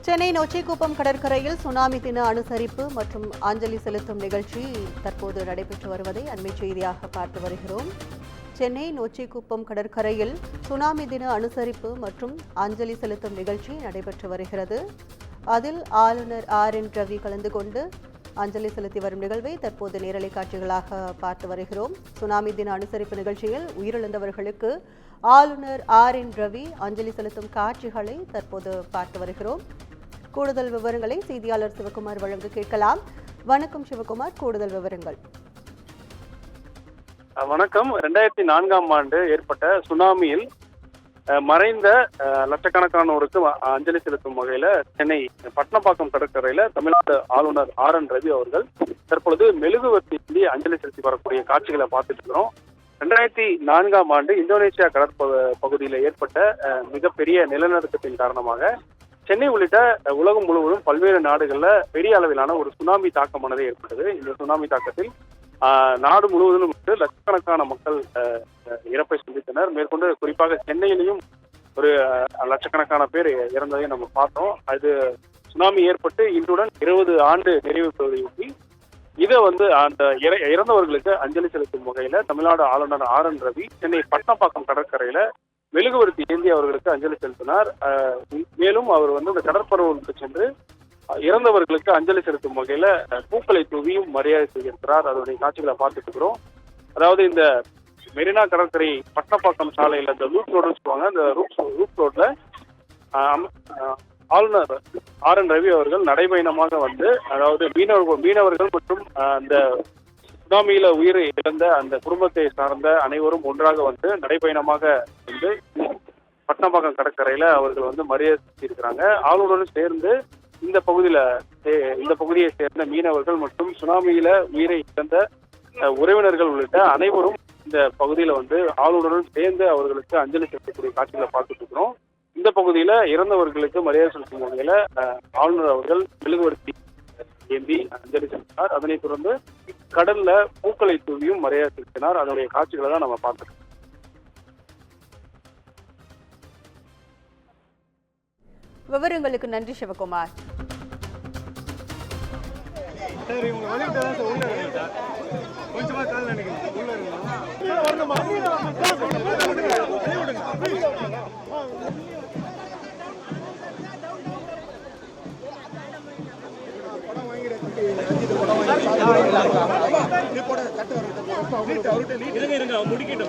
சென்னை நொச்சிக்குப்பம் கடற்கரையில் சுனாமி தின அனுசரிப்பு மற்றும் அஞ்சலி செலுத்தும் நிகழ்ச்சி தற்போது நடைபெற்று வருவதை அண்மை செய்தியாக பார்த்து வருகிறோம். சென்னை நொச்சிக்குப்பம் கடற்கரையில் சுனாமி தின அனுசரிப்பு மற்றும் அஞ்சலி செலுத்தும் நிகழ்ச்சி நடைபெற்று வருகிறது. அதில் ஆளுநர் RN ரவி கலந்து கொண்டு அஞ்சலி செலுத்தி வரும் நிகழ்வை தற்போது நேரலை காட்சிகளாக பார்த்து வருகிறோம். சுனாமி தின அனுசரிப்பு நிகழ்ச்சியில் உயிரிழந்தவர்களுக்கு ஆளுநர் RN ரவி அஞ்சலி செலுத்தும் காட்சிகளை தற்போது பார்த்து வருகிறோம். கூடுதல் விவரங்களை செய்தியாளர் சிவகுமார் வழங்க கேட்கலாம். வணக்கம் சிவகுமார், கூடுதல் விவரங்கள். வணக்கம். 2004ஆம் ஆண்டு ஏற்பட்ட சுனாமியில் மறைந்த லட்சக்கணக்கானோருக்கு அஞ்சலி செலுத்தும் வகையில சென்னை பட்டணப்பாக்கம் கடற்கரையில தமிழ்நாடு ஆளுநர் RN ரவி அவர்கள் தற்பொழுது மெழுகுவர்த்தி அஞ்சலி செலுத்தி வரக்கூடிய காட்சிகளை பார்த்துட்டு இருக்கிறோம். 2004ஆம் ஆண்டு இந்தோனேசியா கடற்பகுதியில் ஏற்பட்ட மிகப்பெரிய நிலநடுக்கத்தின் காரணமாக சென்னை உள்ளிட்ட உலகம் முழுவதும் பல்வேறு நாடுகள்ல பெரிய அளவிலான ஒரு சுனாமி தாக்கமானது ஏற்பட்டது. இந்த சுனாமி தாக்கத்தில் நாடு முழுவதிலும் லட்சக்கணக்கான மக்கள் இறப்பை சந்தித்தனர். மேற்கொண்டு குறிப்பாக சென்னையிலையும் ஒரு லட்சக்கணக்கான பேர் இறந்ததையும் நம்ம பார்த்தோம். அது சுனாமி ஏற்பட்டு இன்றுடன் 20 ஆண்டு நிறைவு பெறுவதையொட்டி இதை அந்த இறந்தவர்களுக்கு அஞ்சலி செலுத்தும் வகையில தமிழ்நாடு ஆளுநர் RN ரவி சென்னை பட்டணப்பாக்கம் கடற்கரையில மெழுகுவர்த்தி ஏந்தி அவர்களுக்கு அஞ்சலி செலுத்தினார். மேலும் அவர் இந்த கடற்பரவுக்கு சென்று இறந்தவர்களுக்கு அஞ்சலி செலுத்தும் வகையில பூக்களை தூவியும் மரியாதை செய்திருக்கிறார். அதனுடைய காட்சிகளை பார்த்துட்டு இருக்கிறோம். அதாவது இந்த மெரினா கடற்கரை பட்டணப்பாக்கம் சாலையில் அந்த ரூப் ரோடுன்னு சொல்லுவாங்க. அந்த ரூப் ரோட்ல ஆளுநர் RN ரவி அவர்கள் நடைபயணமாக அதாவது மீனவர்கள் மற்றும் அந்த சுனாமியில உயிர் இழந்த அந்த குடும்பத்தை சார்ந்த அனைவரும் ஒன்றாக நடைபயணமாக பட்டணப்பாக்கம் கடற்கரையில அவர்கள் மரியாதை செலுத்தியிருக்கிறாங்க. ஆளுநருடன் சேர்ந்து இந்த பகுதியை சேர்ந்த மீனவர்கள் மற்றும் சுனாமியில உயிரை இழந்த உறவினர்கள் உள்ளிட்ட அனைவரும் இந்த பகுதியில ஆளுநருடன் சேர்ந்து அவர்களுக்கு அஞ்சலி செலுத்தக்கூடிய காட்சிகளை பார்த்துட்டு இருக்கிறோம். இந்த பகுதியில இறந்தவர்களுக்கு மரியாதை செலுத்தும் வகையில ஆளுநர் அவர்கள் மெழுகுவர்த்தி ஏந்தி அஞ்சலி செலுத்தினார். அதனைத் தொடர்ந்து கடல்ல பூக்களை தூவியும் மரியாதை செலுத்தினார். அதனுடைய காட்சிகளை தான் நம்ம பார்த்துருக்கோம். விவரங்களுக்கு நன்றி சிவகுமார். முடிக்கிட்ட